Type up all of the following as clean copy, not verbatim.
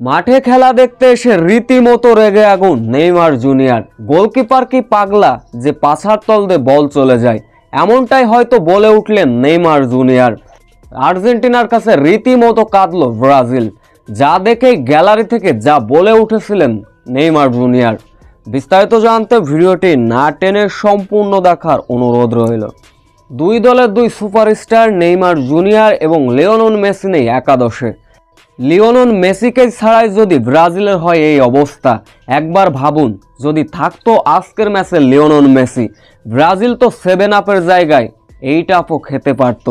মাঠে খেলা দেখতে এসে রীতিমতো রেগে আগুন নেইমার জুনিয়র। গোলকিপার কি পাগলা যে পাছার তল দিয়ে বল চলে যায়, এমনটাই হয়তো বলে উঠলেন নেইমার জুনিয়র। আর্জেন্টিনার কাছে রীতিমতো কাঁদল ব্রাজিল, যা দেখে গ্যালারি থেকে যা বলে উঠেছিলেন নেইমার জুনিয়র। বিস্তারিত জানতে ভিডিওটি না টেনে সম্পূর্ণ দেখার অনুরোধ রইল। দুই দলের দুই সুপারস্টার নেইমার জুনিয়র এবং লিওনেল মেসি নেই একাদশে। লিওনেল মেসিকে ছাড়াই যদি ব্রাজিলের হয় এই অবস্থা, একবার ভাবুন যদি থাকতো আজকের ম্যাচে লিওনেল মেসি, ব্রাজিল তো 7 আপের জায়গায় 8 আপও খেতে পারত।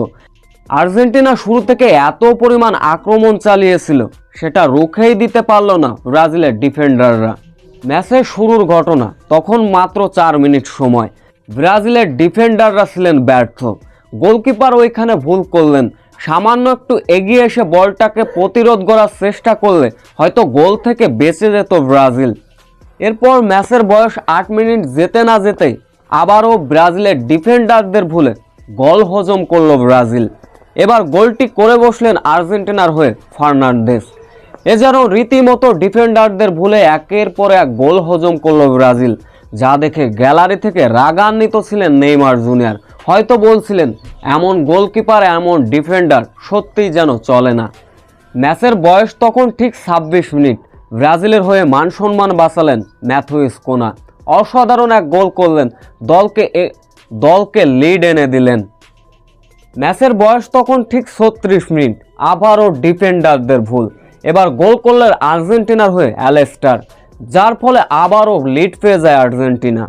আর্জেন্টিনা শুরু থেকে এত পরিমাণ আক্রমণ চালিয়েছিল, সেটা রুখেই দিতে পারল না ব্রাজিলের ডিফেন্ডাররা। ম্যাচের শুরুর ঘটনা, তখন মাত্র 4 মিনিট সময়। ব্রাজিলের ডিফেন্ডাররা ছিলেন ব্যর্থ। গোলকিপার ওইখানে ভুল করলেন, সামান্য একটু এগিয়ে এসে বলটাকে প্রতিরোধ করার চেষ্টা করলে হয়তো গোল থেকে বেঁচে যেত ব্রাজিল। এরপর ম্যাচের বয়স 8 মিনিট যেতে না যেতেই আবারও ব্রাজিলের ডিফেন্ডারদের ভুলে গোল হজম করল ব্রাজিল। এবার গোলটি করে বসলেন আর্জেন্টিনার হয়ে ফার্নান্দেজ। এ যেন রীতিমতো ডিফেন্ডারদের ভুলে একের পর এক গোল হজম করল ব্রাজিল, যা দেখে গ্যালারি থেকে রাগান্বিত ছিলেন নেইমার জুনিয়র। হয়তো বলছিলেন এমন গোলকিপার এমন ডিফেন্ডার সত্যিই যেন চলে না। ম্যাচের বয়স তখন ঠিক 26 মিনিট। ব্রাজিলের হয়ে মান সম্মান বাঁচালেন ম্যাথুইস কুনা। অসাধারণ এক গোল করলেন, দলকে লিড এনে দিলেন। ম্যাচের বয়স তখন ঠিক 36 মিনিট। আবারও ডিফেন্ডারদের ভুল। এবার গোল করলেন আর্জেন্টিনার হয়ে অ্যালেস্টার, যার ফলে আবারও লিড পেয়ে যায় আর্জেন্টিনা।